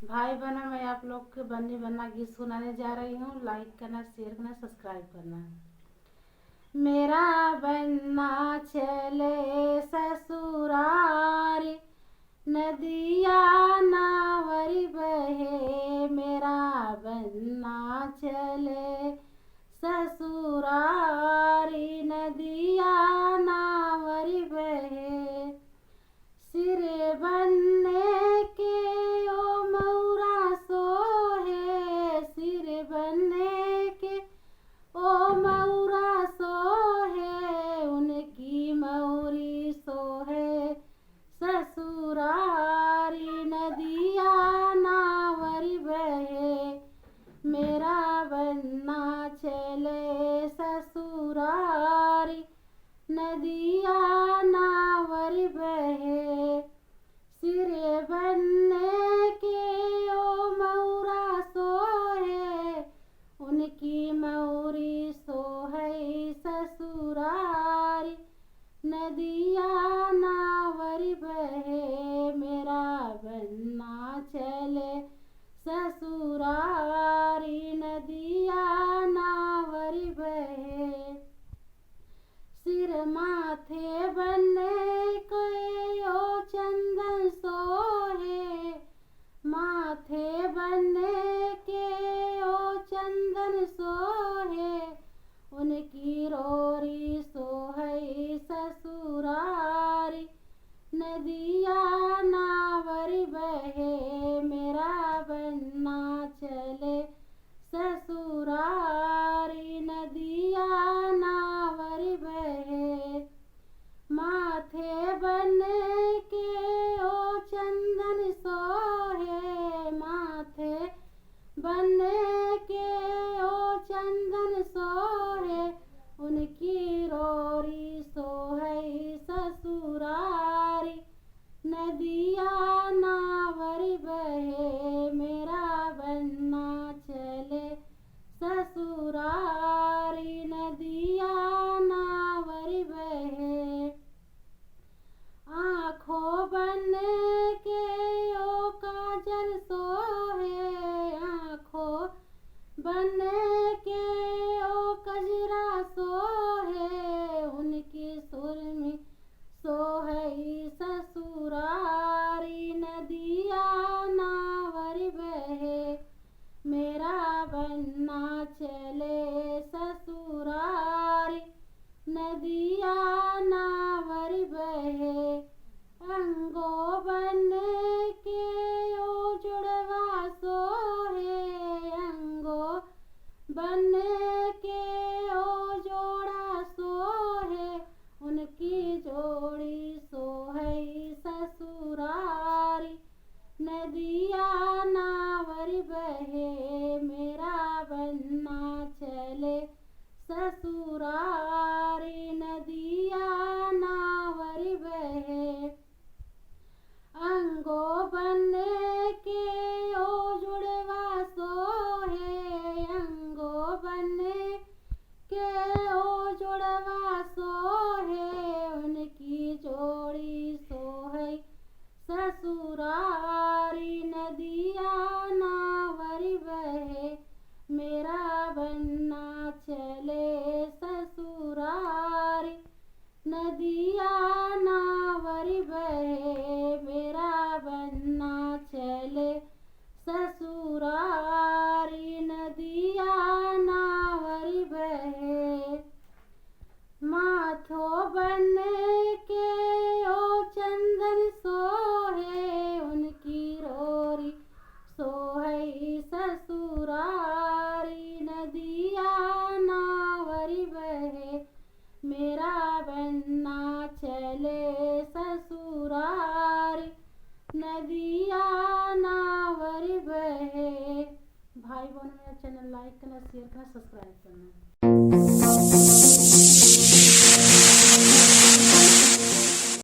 भाई बहनों, मैं आप लोग के बन्नी बन्ना गीत सुनाने जा रही हूँ। लाइक करना, शेयर करना, सब्सक्राइब करना। मेरा बन्ना चले ससुरारी, नदिया नावरी बहे। मेरा बन्ना चले ससुरारी, नदिया नावरी बहे। सिर बनने के ओ मौरा सोहे, सिर बनने के ओ मौरा सोहे, उनकी मौरी सोहे ससुरारी, नदिया नावरी बहे। मेरा बन्ना चले ससुरारी, नदिया नावरी बहे। सिर बनने के ओ मौरा सोहे, उनकी मौरी सोहे ससुरारी, नदिया नावरी बहे। मेरा बन्ना चले ससुरारी, नदिया नावरी बहे। सिर माथे बनने के ओ चंदन सोहे, माथे बनने के ओ चंदन सोहे, उनकी रोरी सोहे ससुरारी, नदिया नावरी बहे। मेरा बन्ना चले ससुरारी, नदिया नावरी बहे। माथे बनने के ओ चंदन सोहे, माथे बनने के ओ चंदन सोहे, उनकी रोरी सोहे ससुरारी, नदिया नावरी बहे। मेरा बन्ना चले ससुरारी, नदिया नावरी बहे। आँखों बनने के ओ काजल सोहे, आँखों बनने के ओ कजरा सोहे, उनकी सुरमी सोहे ससुरारी, नदिया नावरी बहे। मेरा बन्ना चले ससुरारी, नदिया नावरी बहे। अंगो बनने के ओ जुड़वा सोहे, अंगो बनने के ओ जोड़ा सोहे, उनकी जोड़ी सोहे ससुरारी, नदिया नावरी बहे। मेरा बन्ना चले ससुरारी, नदिया नावरी बहे। अंगो बनने के ओ जुड़वा सोहे, अंगो बनने के ओ जुड़वा सोहे, उनकी जोड़ी सोहे ससुरारी, नदिया नावरी बहे। मेरा बन्ना चले ससुरारी, नदिया नावरी बहे। मेरा बन्ना चले ससुरारी, नदिया नावरी बहे। माथो बनने के ओ चंदन सोहे, उनकी रोरी सोहे ससुरारी, नदिया नावरी बहे। मेरा बन्ना चले ससुरारी, नदिया नावरी बहे। भाई बहनों, मेरा चैनल लाइक करना, शेयर करना, सब्सक्राइब करना।